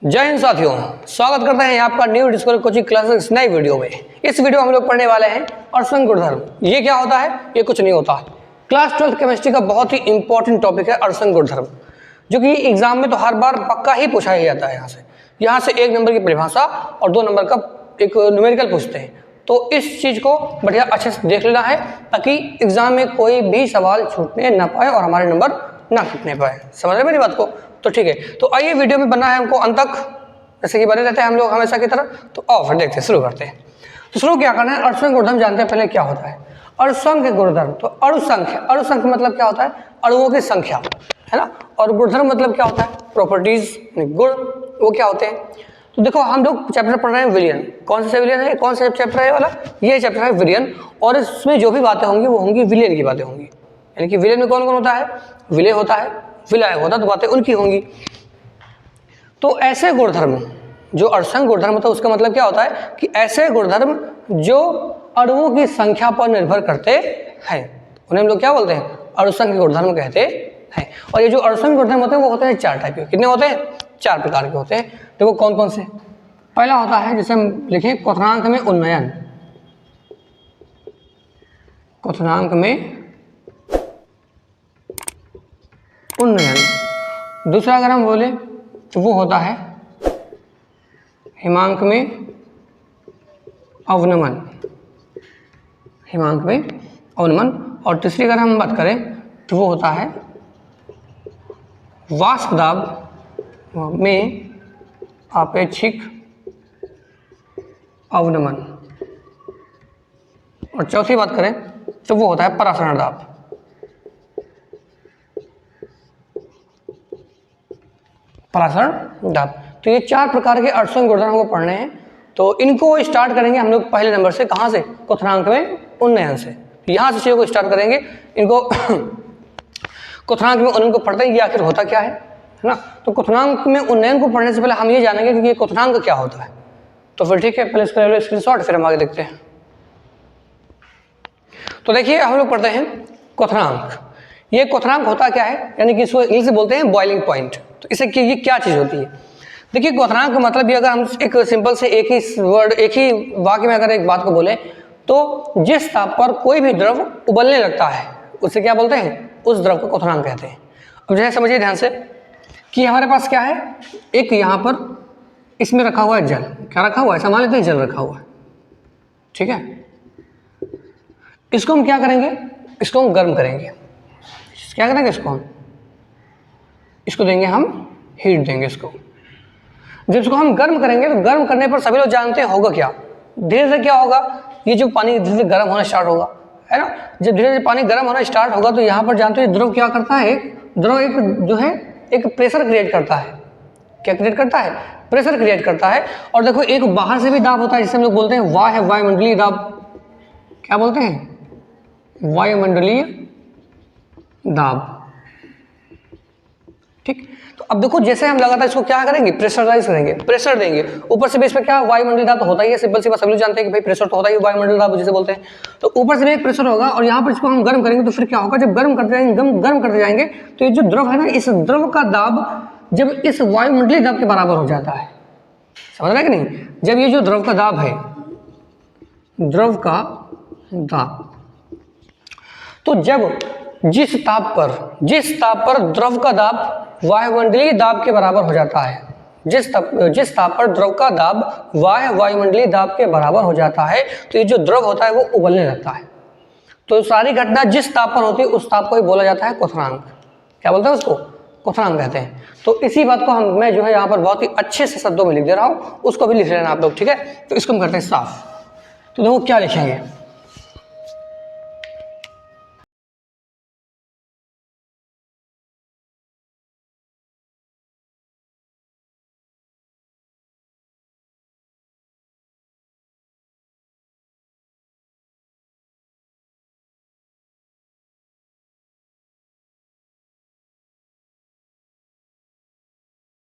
जय हिंद साथियों, स्वागत करते हैं आपका न्यू डिस्कवरी कोचिंग क्लासेस नई वीडियो में। इस वीडियो में हम लोग पढ़ने वाले हैं अड़संग गुणधर्म। ये क्या होता है? ये कुछ नहीं होता। क्लास 12 केमिस्ट्री का बहुत ही इंपॉर्टेंट टॉपिक है अड़संग गुणधर्म, जो कि एग्जाम में तो हर बार पक्का ही पूछा ही जाता है। यहाँ से 1 नंबर की परिभाषा और 2 नंबर का एक न्यूमेरिकल पूछते हैं। तो इस चीज़ को बढ़िया अच्छे से देख लेना है ताकि एग्जाम में कोई भी सवाल छूटने ना पाए और हमारे नंबर ना कटने पाए। समझ रहे मेरी बात को? तो ठीक है, तो आइए वीडियो में बनना है हमको अंत तक, जैसे कि बने रहते हैं हम लोग हमेशा की तरह। तो आओ फिर देखते हैं, शुरू करते हैं। तो शुरू क्या करना है, अणुसंख्य गुणधर्म जानते हैं पहले क्या होता है। अणुसंख्य गुणधर्म, तो अणुसंख्य मतलब क्या होता है? अणुओं की संख्या, है ना। और गुणधर्म मतलब क्या होता है? प्रॉपर्टीज, गुण, वो क्या होते हैं। तो देखो हम लोग चैप्टर पढ़ रहे हैं विलियन। कौन सा विलियन है? कौन सा चैप्टर है वाला? ये चैप्टर है विलियन, और इसमें जो भी बातें होंगी वो होंगी विलियन की बातें होंगी। यानी कि विलियन में कौन कौन होता है? विलय होता है, विलायक होता है, तो बातें उनकी होंगी। तो ऐसे गुणधर्म जो अणुसंख्य गुणधर्म होता है, उसका मतलब क्या होता है कि ऐसे गुणधर्म जो अणुओं की संख्या पर निर्भर करते हैं, उन्हें हम लोग क्या बोलते हैं? अणुसंख्य गुणधर्म कहते हैं। और ये जो अणुसंख्य गुणधर्म होते हैं वो होते हैं 4 टाइप के। कितने होते हैं? 4 प्रकार के होते हैं। देखो कौन कौन से। पहला होता है जिसे हम लिखें क्वथनांक में उन्नयन। क्वथनांक में उन्नयन। दूसरा अगर हम बोले तो वो होता है हिमांक में अवनमन। हिमांक में अवनमन। और तीसरी अगर हम बात करें तो वो होता है वाष्प दाब में आपेक्षिक अवनमन। और चौथी बात करें तो वो होता है परासरण दाब। परासरण दाब। तो ये 4 प्रकार के अणुसंख्य गुणधर्म को पढ़ने हैं। तो इनको स्टार्ट करेंगे हम लोग पहले नंबर से। कहाँ से? क्वथनांक में उन्नयन से। यहाँ से चीज़ों को स्टार्ट करेंगे। इनको क्वथनांक में उन्नयन को पढ़ते हैं, ये आखिर होता क्या है ना। तो क्वथनांक में उन्नयन को पढ़ने से पहले हम ये जानेंगे कि ये क्वथनांक क्या होता है। तो फिर ठीक है, पहले इसका स्क्रीनशॉट, फिर हम आगे देखते हैं। तो देखिए हम लोग पढ़ते हैं क्वथनांक। ये क्वथनांक होता क्या है, यानी कि इसको इंग्लिश से बोलते हैं बॉइलिंग पॉइंट। तो इसे ये क्या चीज़ होती है? देखिए क्वथनांक का मतलब ये, अगर हम एक सिंपल से एक ही वर्ड, एक ही वाक्य में अगर एक बात को बोले, तो जिस ताप पर कोई भी द्रव उबलने लगता है उसे क्या बोलते हैं? उस द्रव को क्वथनांक कहते हैं। अब जैसे समझिए ध्यान से कि हमारे पास क्या है, एक यहाँ पर इसमें रखा हुआ है जल। क्या रखा हुआ है? मान लेते हैं जल रखा हुआ है, ठीक है। इसको हम क्या करेंगे? इसको हम गर्म करेंगे। क्या करेंगे? इसको देंगे हम हीट देंगे इसको। जब इसको हम गर्म करेंगे तो गर्म करने पर सभी लोग जानते हैं होगा क्या? धीरे धीरे क्या होगा, ये जो पानी धीरे धीरे गर्म होना स्टार्ट होगा, है ना। जब धीरे धीरे पानी गर्म होना स्टार्ट होगा तो यहाँ पर जानते हैं द्रव क्या करता है? द्रव एक जो है एक प्रेशर क्रिएट करता है। क्या क्रिएट करता है? प्रेशर क्रिएट करता है। और देखो एक बाहर से भी दाब होता है, जिसे हम लोग बोलते हैं वायुमंडलीय दाब। क्या बोलते हैं? वायुमंडलीय दाब, ठीक। तो अब देखो जैसे हम लगातार इसको क्या करेंगे? प्रेशराइज करेंगे, प्रेशर देंगे। ऊपर से भी इसमें क्या वायुमंडलीय दाब तो होता ही है, सिंपल सी बात, सभी लोग जानते हैं कि भाई प्रेशर तो होता ही, वायुमंडलीय दाब जिसे बोलते हैं। तो ऊपर से भी एक प्रेशर होगा और यहाँ पर इसको हम गर्म करेंगे तो फिर क्या होगा? जब गर्म करते जाएंगे तो ये जो द्रव है ना, इस द्रव का दाब जब इस वायुमंडलीय दाब के बराबर हो जाता है, समझ रहे हैं कि नहीं। जब ये जो द्रव का दाब है, द्रव का दाब, तो जब जिस ताप पर द्रव का दाब वायुमंडलीय दाब के बराबर हो जाता है, जिस ताप पर द्रव का दाब वायुमंडलीय दाब के बराबर हो जाता है, तो ये जो द्रव होता है वो उबलने लगता है। तो सारी घटना जिस ताप पर होती है उस ताप को ही बोला जाता है क्वथनांक। क्या बोलते हैं उसको? क्वथनांक कहते हैं। तो इसी बात को मैं जो है यहाँ पर बहुत ही अच्छे से शब्दों में लिख दे रहा हूँ, उसको भी लिख लेना आप लोग, ठीक है। तो इसको हम करते हैं साफ। तो देखो क्या लिखेंगे।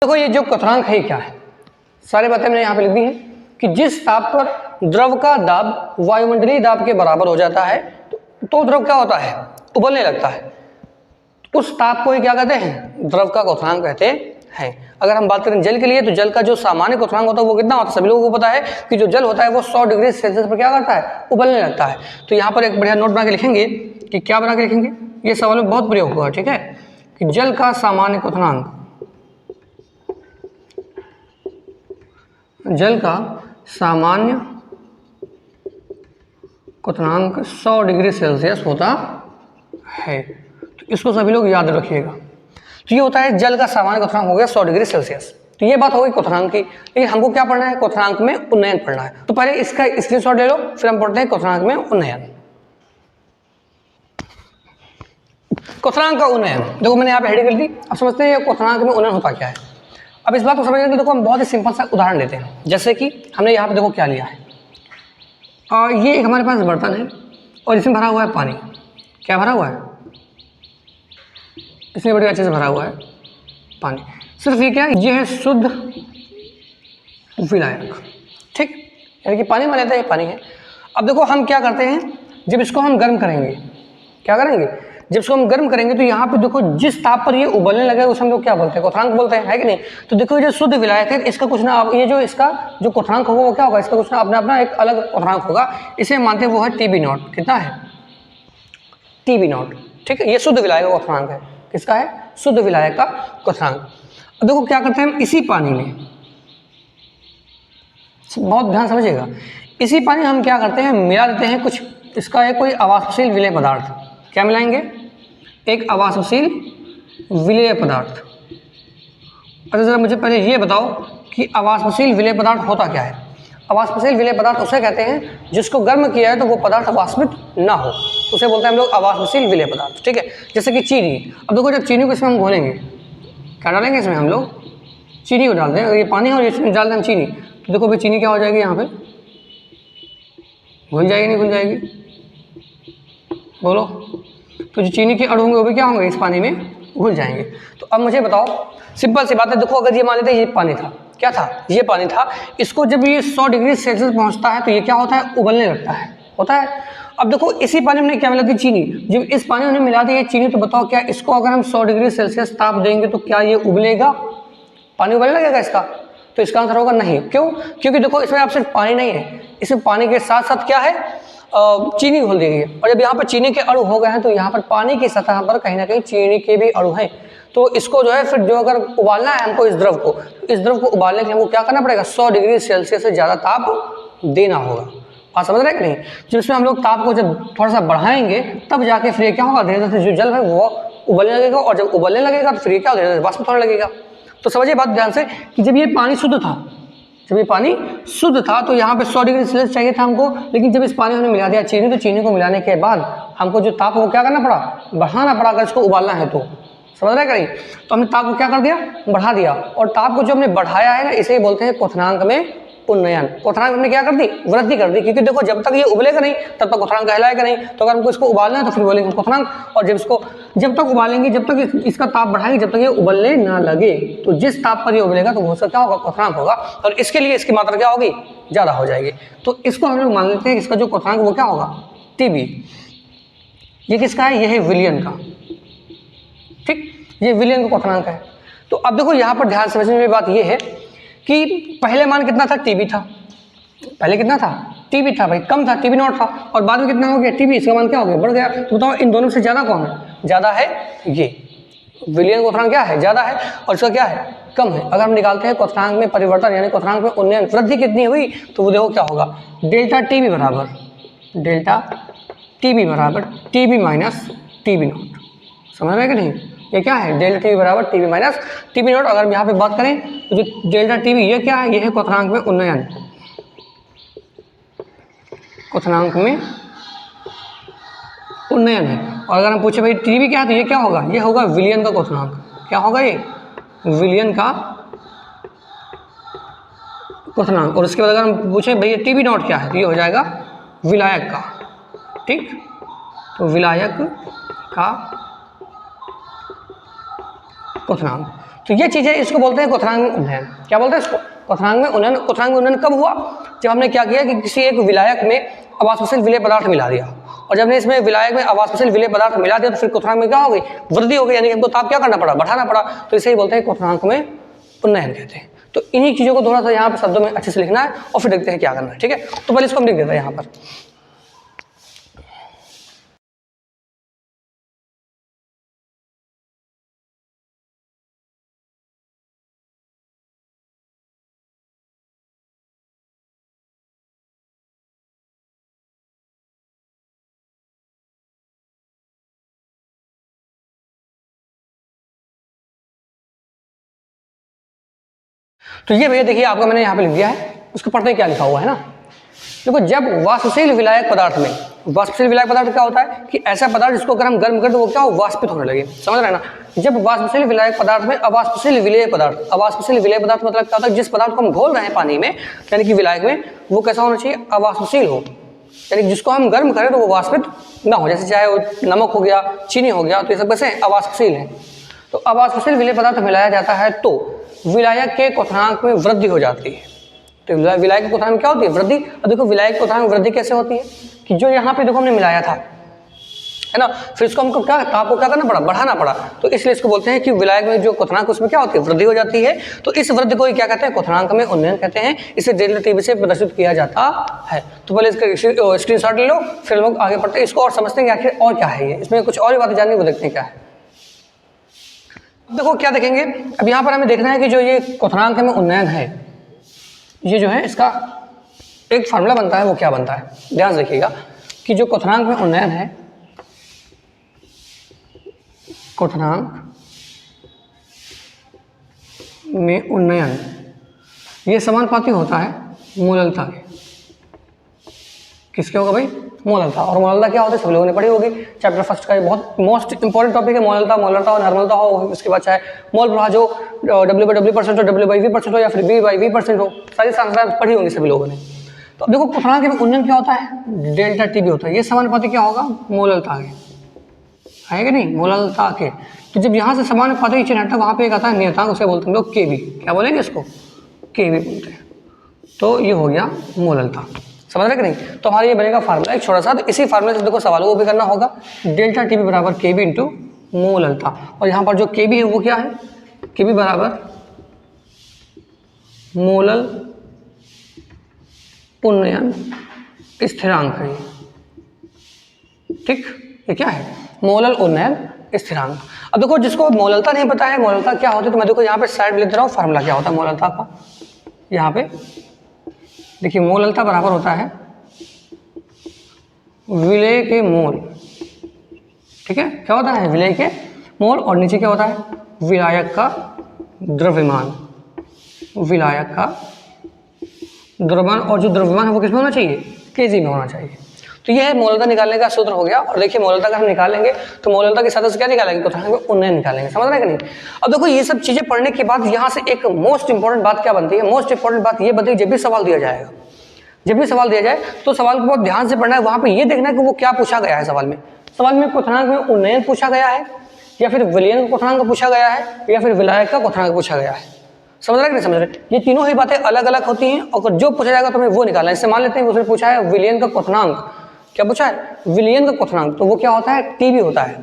देखो ये जो क्वथनांक है क्या है, सारी बातें मैंने यहाँ पे लिख दी हैं कि जिस ताप पर द्रव का दाब वायुमंडलीय दाब के बराबर हो जाता है तो द्रव क्या होता है? उबलने लगता है। उस ताप को ही क्या कहते हैं? द्रव का क्वथनांक कहते है। अगर हम बात करें जल के लिए तो जल का जो सामान्य क्वथनांक होता है वो कितना होता है? सभी लोगों को पता है कि जो जल होता है वो 100 डिग्री सेल्सियस पर क्या करता है? उबलने लगता है। तो यहाँ पर एक बढ़िया नोट बना के लिखेंगे कि क्या बना के लिखेंगे, ये सवाल में बहुत प्रयोग होगा, ठीक है, कि जल का सामान्य क्वथनांक, जल का सामान्य क्वथनांक 100 डिग्री सेल्सियस होता है। तो इसको सभी लोग याद रखिएगा। तो ये होता है जल का सामान्य क्वथनांक हो गया 100 डिग्री सेल्सियस। तो ये बात हो गई क्वथनांक की, लेकिन हमको क्या पढ़ना है? क्वथनांक में उन्नयन पढ़ना है। तो पहले इसका स्क्रीनशॉट ले लो, फिर हम पढ़ते हैं क्वथनांक में उन्नयन। क्वथनांक का उन्नयन, देखो मैंने यहाँ पे हेडिंग कर दी। अब समझते हैं क्वथनांक में उन्नयन होता क्या है। अब इस बात को समझने के लिए देखो हम बहुत ही सिंपल सा उदाहरण लेते हैं। जैसे कि हमने यहाँ पे देखो क्या लिया है, और ये एक हमारे पास बर्तन है और इसमें भरा हुआ है पानी। क्या भरा हुआ है? इसमें बड़ी अच्छे से भरा हुआ है पानी। सिर्फ ये क्या है? ये है शुद्ध विलायक, ठीक, यानी कि पानी मान लेते हैं ये पानी है। अब देखो हम क्या करते हैं, जब इसको हम गर्म करेंगे, क्या करेंगे? जब इसको हम गर्म करेंगे तो यहाँ पे देखो जिस ताप पर ये उबलने लगे उसे हम लोग क्या बोलते हैं? क्वथनांक बोलते हैं, है कि नहीं? तो देखो ये जो शुद्ध विलायक है इसका कुछ ना, ये जो इसका जो क्वथनांक होगा वो क्या होगा? इसका कुछ ना अपना अपना एक अलग क्वथनांक होगा। इसे मानते हैं वो है TB नॉट। कितना है? TB नॉट, ठीक है। ये शुद्ध विलायक का क्वथनांक है। किसका है? शुद्ध विलायक का क्वथनांक। अब देखो क्या करते हैं हम इसी पानी में, बहुत ध्यान समझिएगा, इसी पानी हम क्या करते हैं? मिला देते हैं कुछ, इसका है कोई अवाष्पशील विलेय पदार्थ। क्या मिलाएंगे? एक अवाष्पशील विलेय पदार्थ। अच्छा जरा मुझे पहले ये बताओ कि अवाष्पशील विलेय पदार्थ होता क्या है? अवाष्पशील विलेय पदार्थ उसे कहते हैं जिसको गर्म किया है तो वो पदार्थ वाष्पित ना हो, उसे बोलते हैं हम लोग अवाष्पशील विलेय पदार्थ, ठीक है। जैसे कि चीनी। अब देखो जब चीनी को इसमें हम घोलेंगे, क्या डालेंगे इसमें? हम लोग चीनी को डाल दें। अगर ये पानी है और इसमें डाल दें हम चीनी, तो देखो भाई चीनी क्या हो जाएगी? यहाँ पे घुल जाएगी, नहीं घुल जाएगी? बोलो। तो जो चीनी के अणु होंगे वो भी क्या होंगे? इस पानी में घुल जाएंगे। तो अब मुझे बताओ, सिंपल सी बात है, देखो अगर ये मान लेते हैं ये पानी था, क्या था? ये पानी था। इसको जब ये 100 डिग्री सेल्सियस पहुंचता है तो ये क्या होता है? उबलने लगता है, होता है। अब देखो इसी पानी में क्या मिला दी? चीनी। जब इस पानी में मिला दी चीनी, तो बताओ क्या इसको अगर हम 100 डिग्री सेल्सियस ताप देंगे तो क्या ये उबलेगा? पानी उबलने लगेगा इसका? तो इसका आंसर होगा नहीं। क्यों? क्योंकि देखो इसमें आप सिर्फ पानी नहीं है, इसमें पानी के साथ साथ क्या है? चीनी घुल गई है। और जब यहाँ पर चीनी के अणु हो गए हैं तो यहाँ पर पानी की सतह पर कहीं ना कहीं चीनी के भी अणु हैं। तो इसको जो है फिर जो अगर उबालना है हमको इस द्रव को, इस द्रव को उबालने के लिए हमको क्या करना पड़ेगा? 100 डिग्री सेल्सियस से ज़्यादा ताप देना होगा। आप समझ रहे हैं कि नहीं? जब इसमें हम लोग ताप को जब थोड़ा सा बढ़ाएंगे तब जाके फिर क्या होगा? धीरे धीरे जो जल है वो उबलने लगेगा, और जब उबलने लगेगा तो फिर क्या होगा? धीरे धीरे वाष्प होने लगेगा। तो समझिए बात ध्यान से कि जब ये पानी शुद्ध था, जब ये पानी शुद्ध था तो यहाँ पे 100 डिग्री सेल्सियस चाहिए था हमको, लेकिन जब इस पानी में मिला दिया चीनी, तो चीनी को मिलाने के बाद हमको जो ताप वो क्या करना पड़ा? बढ़ाना पड़ा, अगर इसको उबालना है तो। समझ रहे कहीं? तो हमने ताप को क्या कर दिया? बढ़ा दिया। और ताप को जो हमने बढ़ाया है ना, इसे बोलते हैं क्वथनांक में उन्नयन। क्वथनांक हमने क्या कर दी? वृद्धि कर दी। क्योंकि देखो जब तक ये उबलेगा नहीं तब तक क्वथनांक कहलाएगा नहीं। तो अगर हमको इसको उबालना है तो फिर बोलेंगे क्वथनांक, और जब इसको जब तक उबालेंगे, जब तक इसका ताप बढ़ाएंगे, जब तक ये उबलने ना लगे, तो जिस ताप पर ये उबलेगा तो उसका क्या होगा? क्वथनांक होगा। और इसके लिए इसकी मात्रा क्या होगी? ज़्यादा हो जाएगी। तो इसको हम लोग मान लेते हैं इसका जो क्वथनांक वो क्या होगा? TB। ये किसका है? ये है विलियन का, ठीक, ये विलियन का क्वथनांक है। तो अब देखो यहाँ पर ध्यान समझने वाली बात ये है कि पहले मान कितना था? TB था। पहले कितना था? TB था भाई, कम था, TB नॉट था। और बाद में कितना हो गया? TB। इसका मान क्या हो गया? बढ़ गया। तो बताओ इन दोनों से ज़्यादा कौन है? ज़्यादा है ये विलियन क्वथनांक क्या है? ज़्यादा है, और इसका क्या है? कम है। अगर हम निकालते हैं क्वथनांक में परिवर्तन यानी क्वथनांक में उन्नयन, वृद्धि कितनी हुई, तो वो देखो क्या होगा? डेल्टा TB बराबर TB माइनस TB नॉट। समझ रहे हैं कि नहीं? ये क्या है? डेल्टा TB बराबर TB माइनस TB नॉट। अगर हम यहाँ पे बात करें तो जो डेल्टा TB ये क्या है? ये है क्वथनांक में उन्नयन, क्वथनांक में उन्नयन है। और अगर हम पूछे भाई TB क्या है, तो ये क्या होगा? ये होगा विलियन का क्वथनांक। क्या होगा? ये विलियन का क्वथनांक। और उसके बाद अगर हम पूछे भैया TB नॉट क्या है, तो ये हो जाएगा विलायक का, ठीक। तो विलायक का क्वथनांक। तो ये चीज़ है, इसको बोलते हैं क्वथनांक में उन्नयन। क्या बोलते हैं इसको? क्वथनांक में उन्नयन। क्वथनांक में उन्नयन कब हुआ? जब हमने क्या किया कि किसी एक विलायक में अवाष्पशील विलेय पदार्थ मिला दिया, और जब हमने इसमें विलायक में अवाष्पशील विलेय पदार्थ मिला दिया तो फिर क्वथनांक में क्या हो गई? वृद्धि हो गई, यानी हमको ताप क्या करना पड़ा? बढ़ाना पड़ा। तो इसे ही बोलते हैं क्वथनांक में उन्नयन कहते हैं। तो इन्हीं चीज़ों को थोड़ा सा यहाँ पर शब्दों में अच्छे से लिखना है और फिर देखते हैं क्या करना है। ठीक है, तो पहले इसको हम लिख देते हैं यहाँ पर। तो ये भैया देखिए आपका मैंने यहाँ पे लिख दिया है, उसको पढ़ते क्या लिखा हुआ है ना। देखो, जब वाष्पशील विलायक पदार्थ में, वाष्पशील विलायक पदार्थ क्या होता है कि ऐसा पदार्थ जिसको अगर हम गर्म कर दो वो क्या हो, वाष्पित होने लगे। समझ रहे हैं ना। जब वाष्पशील विलायक पदार्थ में अवाष्पशील विलेय पदार्थ, अवाष्पशील विलेय पदार्थ मतलब क्या होता है, जिस पदार्थ को हम घोल रहे हैं पानी में यानी कि विलायक में, वो कैसा होना चाहिए, अवाष्पशील हो, यानी जिसको हम गर्म करें तो वो वाष्पित ना हो। जैसे चाहे वो नमक हो गया, चीनी हो गया, तो ये सब कैसे अवाष्पशील है। तो अवाष्पशील विलेय पदार्थ मिलाया जाता है तो विलायक के क्वथनांक में वृद्धि हो जाती है। तो विलायक के क्वथनांक में क्या होती है, वृद्धि। अब देखो विलायक के क्वथनांक में वृद्धि कैसे होती है कि जो यहाँ पे देखो हमने मिलाया था, है ना, फिर इसको हमको क्या, ताप को क्या करना पड़ा, बढ़ाना पड़ा। तो इसलिए इसको बोलते हैं कि विलायक में जो क्वथनांक उसमें क्या होती है, वृद्धि हो जाती है। तो इस वृद्धि को ही क्या कहते हैं, क्वथनांक में उन्नयन कहते हैं। इसे डेल्टा टीबी से प्रदर्शित किया जाता है। तो पहले इसका स्क्रीनशॉट ले लो, फिर लोग आगे बढ़ते हैं, इसको और समझते हैं कि आखिर और क्या है ये, इसमें कुछ और भी बातें जाननी, वो देखते हैं क्या है। देखो क्या देखेंगे, अब यहाँ पर हमें देखना है कि जो ये क्वथनांक में उन्नयन है, ये जो है इसका एक फार्मूला बनता है, वो क्या बनता है, ध्यान से देखिएगा कि जो क्वथनांक में उन्नयन है, क्वथनांक में उन्नयन ये समानुपाती होता है मोललता के। किसके होगा भाई, मोललता। और मोललता क्या होता है सब लोगों ने पढ़ी होगी, चैप्टर फर्स्ट का ये बहुत मोस्ट इंपॉर्टेंट टॉपिक है। मोललता, मोलरता और नॉर्मलता हो, उसके बाद चाहे मोल प्रवाह जो W/W% हो, W/V% हो या फिर V/V% हो, सारी संख्याएं पढ़ी होंगी सभी लोगों ने। तो अब देखो क्वथनांक में उन्नयन क्या होता है, डेल्टा टीबी होता है। ये समानुपाती क्या होगा, मोललता के, है कि नहीं, मोललता के। तो जब यहाँ से समानुपाती चिन्ह हटता है वहाँ पे एक आता है नियतांक, उसे बोलते हैं लोग केबी। क्या बोलेंगे इसको, केबी बोलते हैं। तो ये हो गया मोललता, समझ रहे कि नहीं। तो हमारा ये बनेगा फार्मूला एक छोटा सा। तो इसी फार्मूले से देखो सवालों को भी करना होगा, डेल्टा टीबी बराबर केबी इंटू मोललता। और यहाँ पर जो केबी है वो क्या है, केबी बराबर मोलल उन्नयन स्थिरांक है। ठीक, ये क्या है, मोलल उन्नयन स्थिरांक। अब देखो जिसको मोललता नहीं पता है, मोललता क्या होती है, तो मैं देखो यहाँ पे साइड में लिख दे रहा हूँ फार्मूला क्या होता है मोललता का। यहाँ पे देखिए मोललता बराबर होता है विलेय के मोल। ठीक है, क्या होता है, विलेय के मोल। और नीचे क्या होता है, विलायक का द्रव्यमान, विलायक का द्रव्यमान। और जो द्रव्यमान है वो किसमें होना चाहिए, केजी में होना चाहिए। तो यह है मोललता निकालने का सूत्र हो गया। और देखिए मोललता का हम निकालेंगे तो मोललता के साथ क्या निकालेंगे, तो उन्नयन निकालेंगे। समझ रहे हैं कि नहीं। अब देखो ये सब चीजें पढ़ने के बाद यहाँ से एक मोस्ट इंपॉर्टेंट बात क्या बनती है, मोस्ट इंपॉर्टेंट बात ये बनती है, जब भी सवाल दिया जाएगा, जब भी सवाल दिया जाए तो सवाल को बहुत ध्यान से पढ़ना है। वहां पे ये देखना है कि वो क्या पूछा गया है सवाल में। सवाल में क्वथनांक में उन्नयन पूछा गया है, या फिर विलयन का क्वथनांक पूछा गया है, या फिर विलायक का क्वथनांक पूछा गया है। समझ रहे कि नहीं समझ रहे, ये तीनों ही बातें अलग अलग होती हैं और जो पूछा जाएगा तो हमें वो निकालना है। इससे मान लेते हैं उसने पूछा है विलयन का क्वथनांक, क्या पूछा है, विलयन का क्वथनांक, तो वो क्या होता है, टीबी होता है।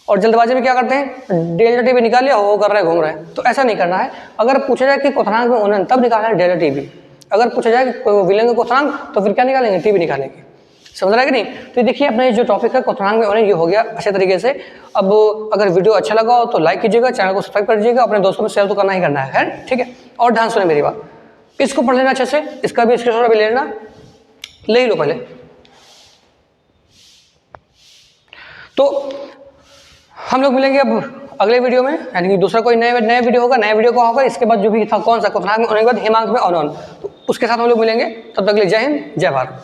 और जल्दबाजी में क्या करते हैं, डेल्टा टीबी निकाल लिया, वो कर रहे हैं, घूम रहे हैं। तो ऐसा नहीं करना है। अगर पूछा जाए कि क्वथनांक में उन्नयन, तब निकालना है डेल्टा टीबी। अगर पूछा जाए कि विलयन का क्वथनांक, तो फिर क्या निकालेंगे, टीबी निकालेंगे। समझ रहा है कि नहीं। तो देखिए अपने जो टॉपिक है क्वथनांक में उन्नयन, ये हो गया अच्छे तरीके से। अब अगर वीडियो अच्छा लगा हो तो लाइक कीजिएगा, चैनल को सब्सक्राइब कर दीजिएगा, अपने दोस्तों में शेयर तो करना ही करना है, ठीक है। और ध्यान सुने मेरी बात, इसको पढ़ लेना अच्छे से, इसका भी स्क्रीनशॉट भी ले लेना, ले ही लो पहले। तो हम लोग मिलेंगे अब अगले वीडियो में, यानी कि दूसरा कोई नया वीडियो होगा, नया वीडियो का होगा। इसके बाद जो भी था कौन सा क्वथनांक में उन्नयन के बाद हिमांक में अनोन, तो उसके साथ हम लोग मिलेंगे। तब तक के लिए जय हिंद, जय भारत।